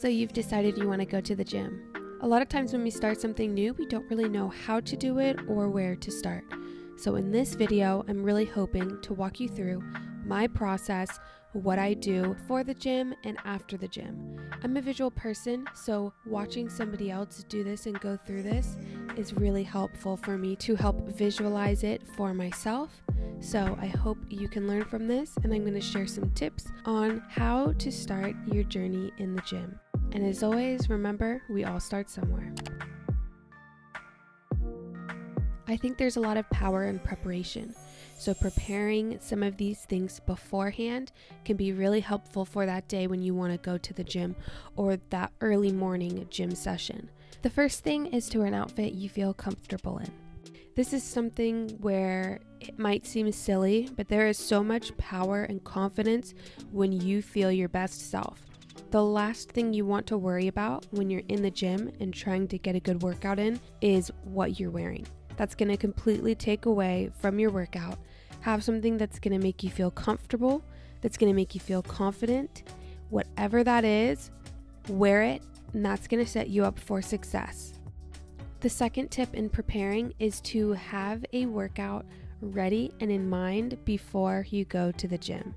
So you've decided you want to go to the gym. A lot of times when we start something new, we don't really know how to do it or where to start. So in this video, I'm really hoping to walk you through my process, what I do for the gym and after the gym. I'm a visual person, so watching somebody else do this and go through this is really helpful for me to help visualize it for myself. So I hope you can learn from this, and I'm going to share some tips on how to start your journey in the gym. And as always, remember, we all start somewhere. I think there's a lot of power in preparation. So preparing some of these things beforehand can be really helpful for that day when you want to go to the gym or that early morning gym session. The first thing is to wear an outfit you feel comfortable in. This is something where it might seem silly, but there is so much power and confidence when you feel your best self. The last thing you want to worry about when you're in the gym and trying to get a good workout in is what you're wearing. That's going to completely take away from your workout. Have something that's going to make you feel comfortable, that's going to make you feel confident. Whatever that is, wear it, and that's going to set you up for success. The second tip in preparing is to have a workout ready and in mind before you go to the gym.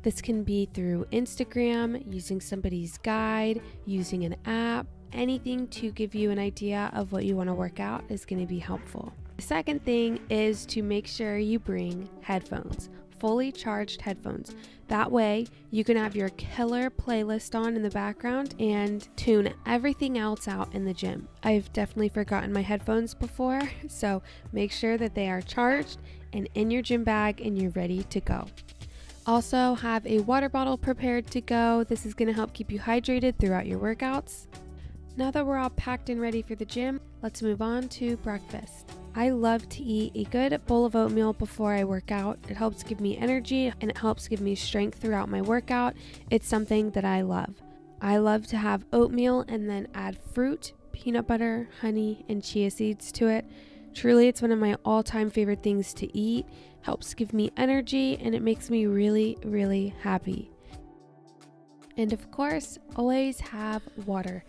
This can be through Instagram, using somebody's guide, using an app. Anything to give you an idea of what you want to work out is going to be helpful. The second thing is to make sure you bring headphones, fully charged headphones. That way you can have your killer playlist on in the background and tune everything else out in the gym. I've definitely forgotten my headphones before, so make sure that they are charged and in your gym bag and you're ready to go. Also, have a water bottle prepared to go. This is going to help keep you hydrated throughout your workouts. Now that we're all packed and ready for the gym, let's move on to breakfast. I love to eat a good bowl of oatmeal before I work out. It helps give me energy and it helps give me strength throughout my workout. It's something that I love. I love to have oatmeal and then add fruit, peanut butter, honey, and chia seeds to it. Truly, it's one of my all-time favorite things to eat. Helps give me energy and it makes me really, really happy. And of course, always have water.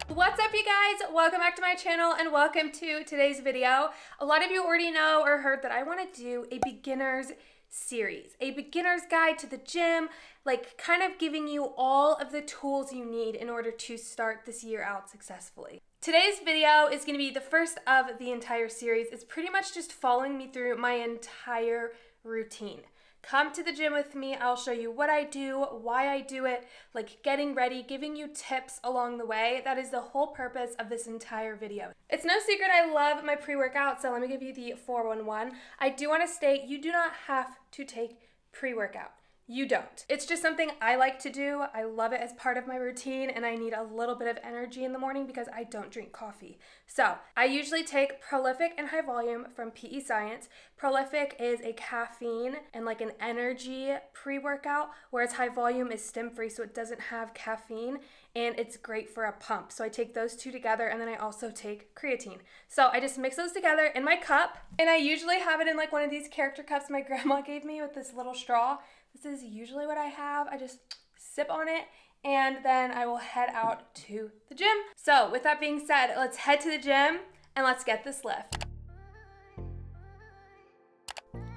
What's up, you guys? Welcome back to my channel and welcome to today's video. A lot of you already know or heard that I want to do a beginner's series, a beginner's guide to the gym, like kind of giving you all of the tools you need in order to start this year out successfully. Today's video is going to be the first of the entire series. It's pretty much just following me through my entire routine. Come to the gym with me. I'll show you what I do, why I do it, like getting ready, giving you tips along the way. That is the whole purpose of this entire video. It's no secret I love my pre-workout, so let me give you the 411. I do want to state you do not have to take pre-workout. You don't. It's just something I like to do. I love it as part of my routine and I need a little bit of energy in the morning because I don't drink coffee. So I usually take Prolific and High Volume from PE Science. Prolific is a caffeine and like an energy pre-workout, whereas High Volume is stim-free, so it doesn't have caffeine and it's great for a pump. So I take those two together and then I also take creatine. So I just mix those together in my cup and I usually have it in like one of these character cups my grandma gave me with this little straw. This is usually what I have. I just sip on it and then I will head out to the gym. So with that being said, let's head to the gym and let's get this lift.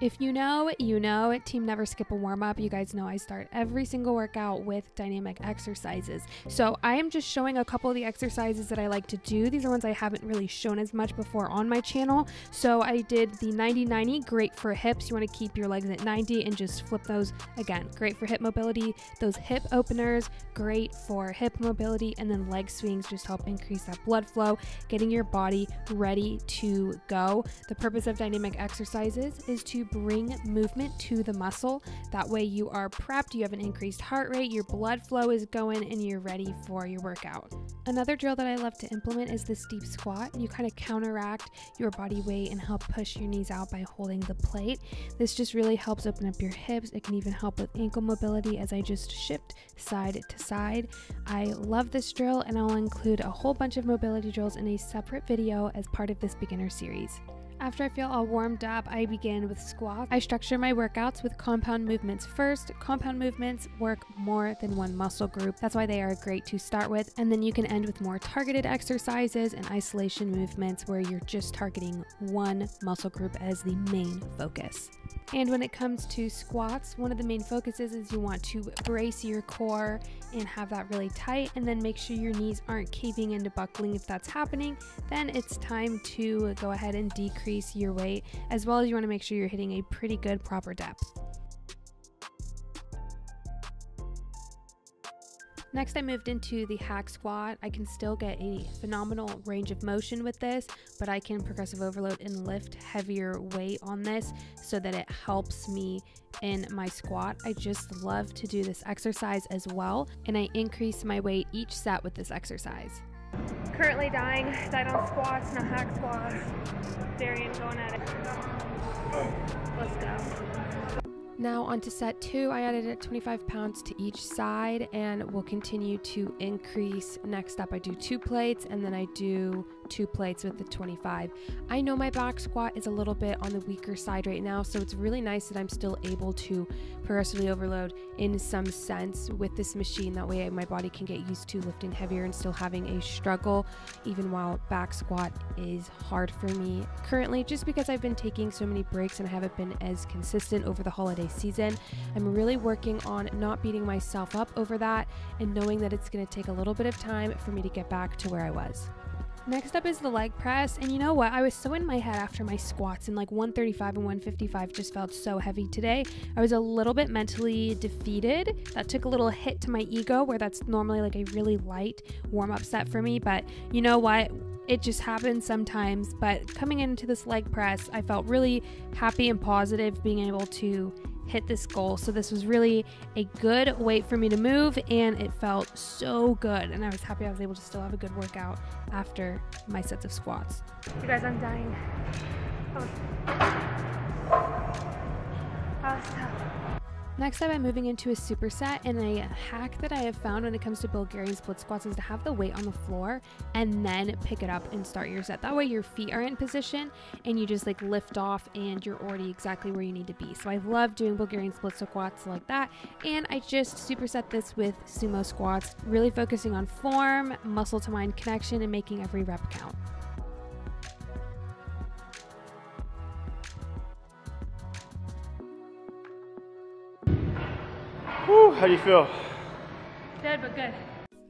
If you know, you know. Team Never Skip a Warm-Up. You guys know I start every single workout with dynamic exercises. So I am just showing a couple of the exercises that I like to do. These are ones I haven't really shown as much before on my channel. So I did the 90-90, great for hips. You want to keep your legs at 90 and just flip those again. Great for hip mobility. Those hip openers, great for hip mobility. And then leg swings just help increase that blood flow, getting your body ready to go. The purpose of dynamic exercises is to bring movement to the muscle. That way you are prepped, you have an increased heart rate, your blood flow is going, and you're ready for your workout. Another drill that I love to implement is the steep squat. You kind of counteract your body weight and help push your knees out by holding the plate. This just really helps open up your hips. It can even help with ankle mobility as I just shift side to side. I love this drill and I'll include a whole bunch of mobility drills in a separate video as part of this beginner series. After I feel all warmed up, I begin with squats. I structure my workouts with compound movements first. Compound movements work more than one muscle group. That's why they are great to start with. And then you can end with more targeted exercises and isolation movements where you're just targeting one muscle group as the main focus. And when it comes to squats, one of the main focuses is you want to brace your core and have that really tight, and then make sure your knees aren't caving into buckling. If that's happening, then it's time to go ahead and decrease your weight, as well as you want to make sure you're hitting a pretty good proper depth. Next, I moved into the hack squat. I can still get a phenomenal range of motion with this, but I can progressive overload and lift heavier weight on this so that it helps me in my squat. I just love to do this exercise as well, and I increase my weight each set with this exercise. Currently died on squats, no hack squats. Darian going at it. Let's go. Now onto set 2, I added 25 pounds to each side and will continue to increase. Next up, I do 2 plates and then I do 2 plates with the 25. I know my back squat is a little bit on the weaker side right now, so it's really nice that I'm still able to progressively overload in some sense with this machine. That way my body can get used to lifting heavier and still having a struggle even while back squat is hard for me currently, just because I've been taking so many breaks and I haven't been as consistent over the holiday season. I'm really working on not beating myself up over that and knowing that it's going to take a little bit of time for me to get back to where I was. Next up is the leg press, and you know what? I was so in my head after my squats, and like 135 and 155 just felt so heavy today. I was a little bit mentally defeated. That took a little hit to my ego, where that's normally like a really light warm-up set for me, but you know what? It just happens sometimes. But coming into this leg press, I felt really happy and positive being able to hit this goal. So this was really a good weight for me to move, and it felt so good, and I was happy I was able to still have a good workout after my sets of squats. You guys, I'm dying. That was tough. Next up, I'm moving into a superset, and a hack that I have found when it comes to Bulgarian split squats is to have the weight on the floor and then pick it up and start your set. That way your feet are in position and you just like lift off and you're already exactly where you need to be. So I love doing Bulgarian split squats like that, and I just superset this with sumo squats, really focusing on form, muscle to mind connection, and making every rep count. Whew, how do you feel? Dead, but good.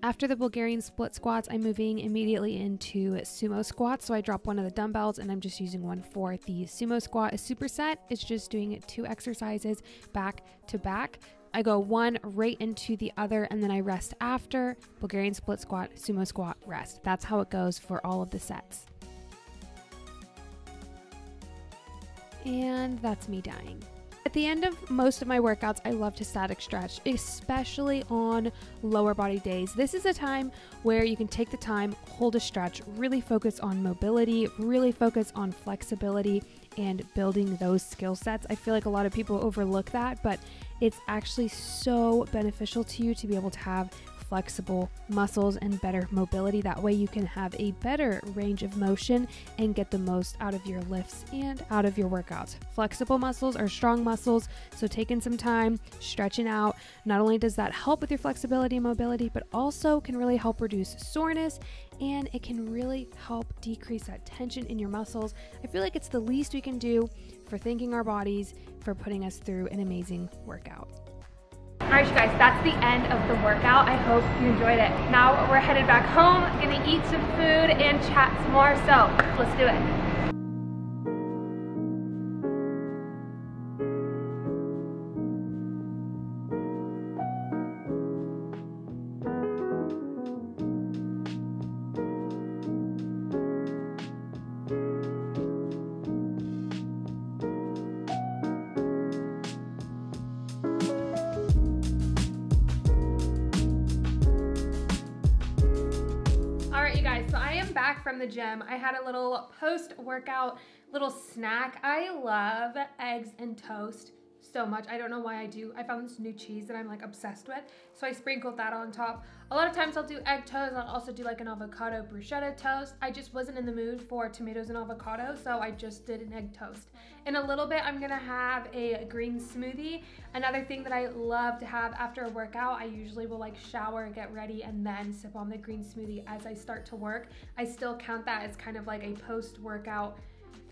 After the Bulgarian split squats, I'm moving immediately into sumo squats. So I drop one of the dumbbells and I'm just using one for the sumo squat. A superset is just doing 2 exercises back to back. I go one right into the other and then I rest after. Bulgarian split squat, sumo squat, rest. That's how it goes for all of the sets. And that's me dying. At the end of most of my workouts, I love to static stretch, especially on lower body days. This is a time where you can take the time, hold a stretch, really focus on mobility, really focus on flexibility and building those skill sets. I feel like a lot of people overlook that, but it's actually so beneficial to you to be able to have flexible muscles and better mobility. That way you can have a better range of motion and get the most out of your lifts and out of your workouts. Flexible muscles are strong muscles, so taking some time, stretching out, not only does that help with your flexibility and mobility, but also can really help reduce soreness, and it can really help decrease that tension in your muscles. I feel like it's the least we can do for thanking our bodies for putting us through an amazing workout. Alright, you guys, that's the end of the workout. I hope you enjoyed it. Now we're headed back home, gonna eat some food and chat some more, so let's do it. Alright, you guys, so I am back from the gym. I had a little post-workout little snack. I love eggs and toast so much. I don't know why I do. I found this new cheese that I'm like obsessed with. So I sprinkled that on top. A lot of times I'll do egg toast. I'll also do like an avocado bruschetta toast. I just wasn't in the mood for tomatoes and avocado, so I just did an egg toast. In a little bit, I'm gonna have a green smoothie. Another thing that I love to have after a workout, I usually will like shower, get ready, and then sip on the green smoothie as I start to work. I still count that as kind of like a post-workout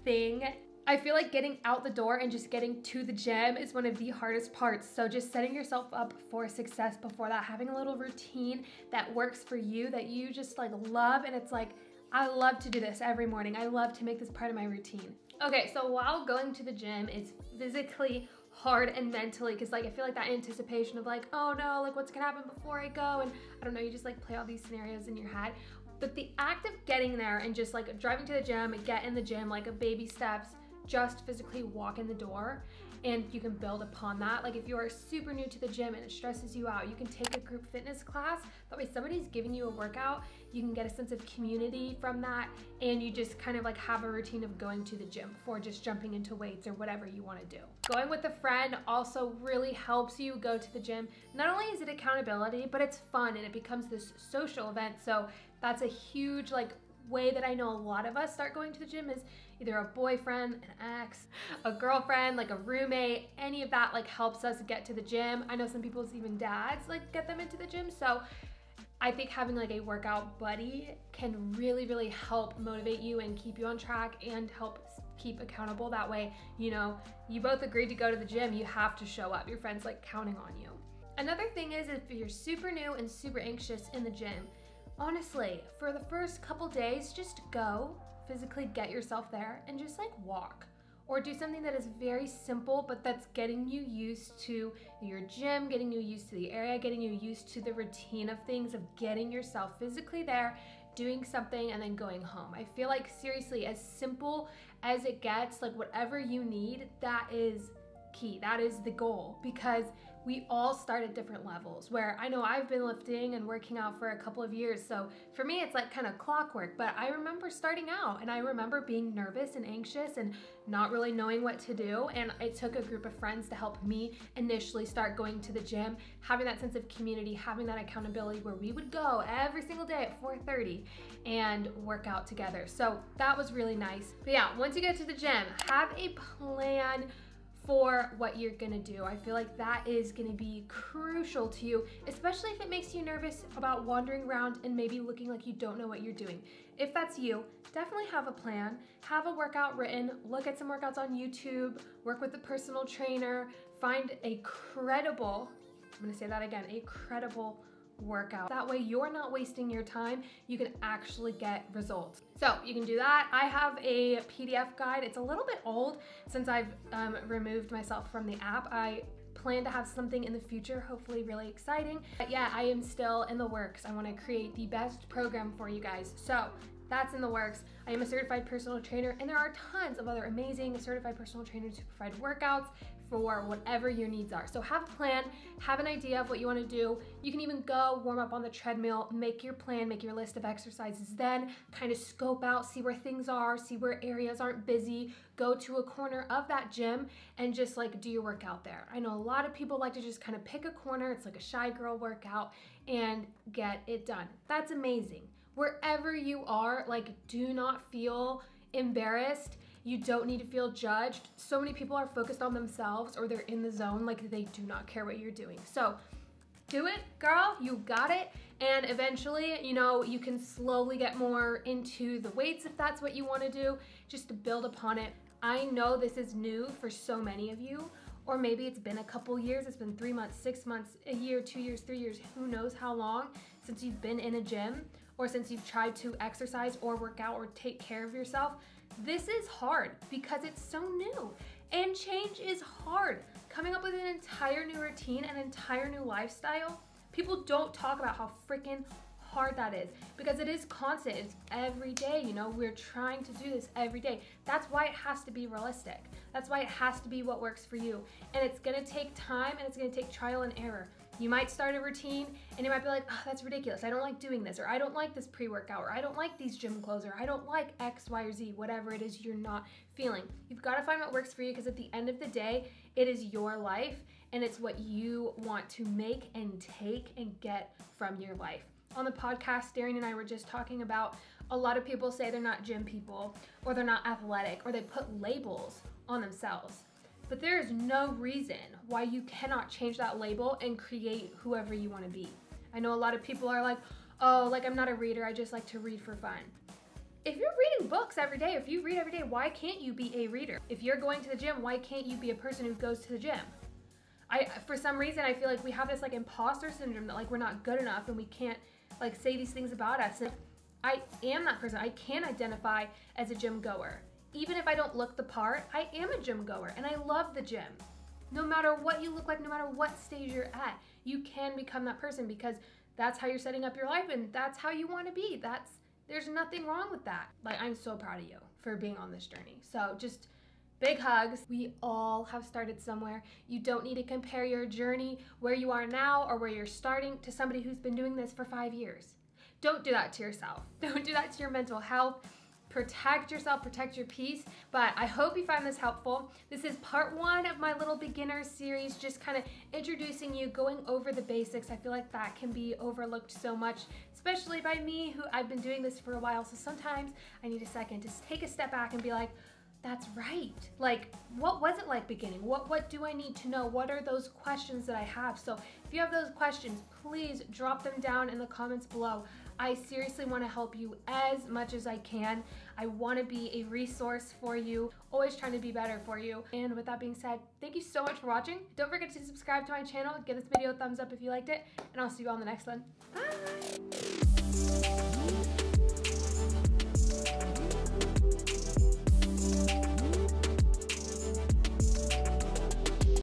thing. I feel like getting out the door and just getting to the gym is one of the hardest parts. So just setting yourself up for success before that, having a little routine that works for you, that you just like love, and it's like, I love to do this every morning. I love to make this part of my routine. Okay, so while going to the gym, it's physically hard and mentally, because like I feel like that anticipation of like, oh no, like what's gonna happen before I go, and I don't know, you just like play all these scenarios in your head. But the act of getting there and just like driving to the gym, get in the gym, like a baby steps, just physically walk in the door, and you can build upon that. Like if you are super new to the gym and it stresses you out, you can take a group fitness class. That way somebody's giving you a workout, you can get a sense of community from that, and you just kind of like have a routine of going to the gym before just jumping into weights or whatever you want to do. Going with a friend also really helps you go to the gym. Not only is it accountability, but it's fun and it becomes this social event. So that's a huge like way that I know a lot of us start going to the gym is either a boyfriend, an ex, a girlfriend, like a roommate. Any of that like helps us get to the gym. I know some people's even dads like get them into the gym. So I think having like a workout buddy can really, really help motivate you and keep you on track and help keep accountable. That way, you know, you both agreed to go to the gym, you have to show up. Your friend's like counting on you. Another thing is if you're super new and super anxious in the gym, honestly, for the first couple days, just go, physically get yourself there and just like walk. Or do something that is very simple, but that's getting you used to your gym, getting you used to the area, getting you used to the routine of things, of getting yourself physically there, doing something, and then going home. I feel like seriously, as simple as it gets, like whatever you need, that is key. That is the goal, because we all start at different levels. Where I know I've been lifting and working out for a couple of years, so for me it's like kind of clockwork, but I remember starting out and I remember being nervous and anxious and not really knowing what to do, and it took a group of friends to help me initially start going to the gym, having that sense of community, having that accountability where we would go every single day at 4:30 and work out together. So that was really nice. But yeah, once you get to the gym, have a plan for what you're gonna do. I feel like that is gonna be crucial to you, especially if it makes you nervous about wandering around and maybe looking like you don't know what you're doing. If that's you, definitely have a plan, have a workout written, look at some workouts on YouTube, work with a personal trainer, find a credible, I'm gonna say that again, a credible workout. That way you're not wasting your time, you can actually get results. So you can do that. I have a PDF guide. It's a little bit old since I've removed myself from the app. I plan to have something in the future, hopefully really exciting. But yeah, I am still in the works. I want to create the best program for you guys. So that's in the works. I am a certified personal trainer, and there are tons of other amazing certified personal trainers who provide workouts for whatever your needs are. So have a plan, have an idea of what you want to do. You can even go warm up on the treadmill, make your plan, make your list of exercises, then kind of scope out, see where things are, see where areas aren't busy, go to a corner of that gym and just like do your workout there. I know a lot of people like to just kind of pick a corner, it's like a shy girl workout, and get it done. That's amazing. Wherever you are, like, do not feel embarrassed. You don't need to feel judged. So many people are focused on themselves, or they're in the zone, like they do not care what you're doing. So do it, girl, you got it. And eventually, you know, you can slowly get more into the weights if that's what you want to do, just to build upon it. I know this is new for so many of you, or maybe it's been a couple years, it's been 3 months, 6 months, a year, 2 years, 3 years, who knows how long since you've been in a gym, or since you've tried to exercise or work out or take care of yourself. This is hard because it's so new, and change is hard. Coming up with an entire new routine, an entire new lifestyle, people don't talk about how freaking hard that is, because it is constant. It's every day, you know, we're trying to do this every day. That's why it has to be realistic. That's why it has to be what works for you. And it's gonna take time, and it's gonna take trial and error. You might start a routine and you might be like, oh, that's ridiculous. I don't like doing this, or I don't like this pre-workout, or I don't like these gym clothes, or I don't like X, Y, or Z, whatever it is you're not feeling. You've got to find what works for you, because at the end of the day, it is your life and it's what you want to make and take and get from your life. On the podcast, Darren and I were just talking about a lot of people say they're not gym people, or they're not athletic, or they put labels on themselves. But there is no reason why you cannot change that label and create whoever you want to be. I know a lot of people are like, oh, like I'm not a reader, I just like to read for fun. If you're reading books every day, if you read every day, why can't you be a reader? If you're going to the gym, why can't you be a person who goes to the gym? For some reason, I feel like we have this like imposter syndrome that like we're not good enough and we can't like say these things about us. And I am that person. I can identify as a gym goer. Even if I don't look the part, I am a gym goer and I love the gym. No matter what you look like, no matter what stage you're at, you can become that person, because that's how you're setting up your life and that's how you want to be. There's nothing wrong with that. Like, I'm so proud of you for being on this journey. So just big hugs. We all have started somewhere. You don't need to compare your journey where you are now or where you're starting to somebody who's been doing this for 5 years. Don't do that to yourself. Don't do that to your mental health. Protect yourself, protect your peace. But I hope you find this helpful. This is part 1 of my little beginner series, just kind of introducing you, going over the basics. I feel like that can be overlooked so much, especially by me, who I've been doing this for a while. So sometimes I need a second to take a step back and be like, that's right. Like, what was it like beginning? What do I need to know? What are those questions that I have? So if you have those questions, please drop them down in the comments below. I seriously want to help you as much as I can. I want to be a resource for you, always trying to be better for you. And with that being said, thank you so much for watching. Don't forget to subscribe to my channel, give this video a thumbs up if you liked it, and I'll see you on the next one. Bye!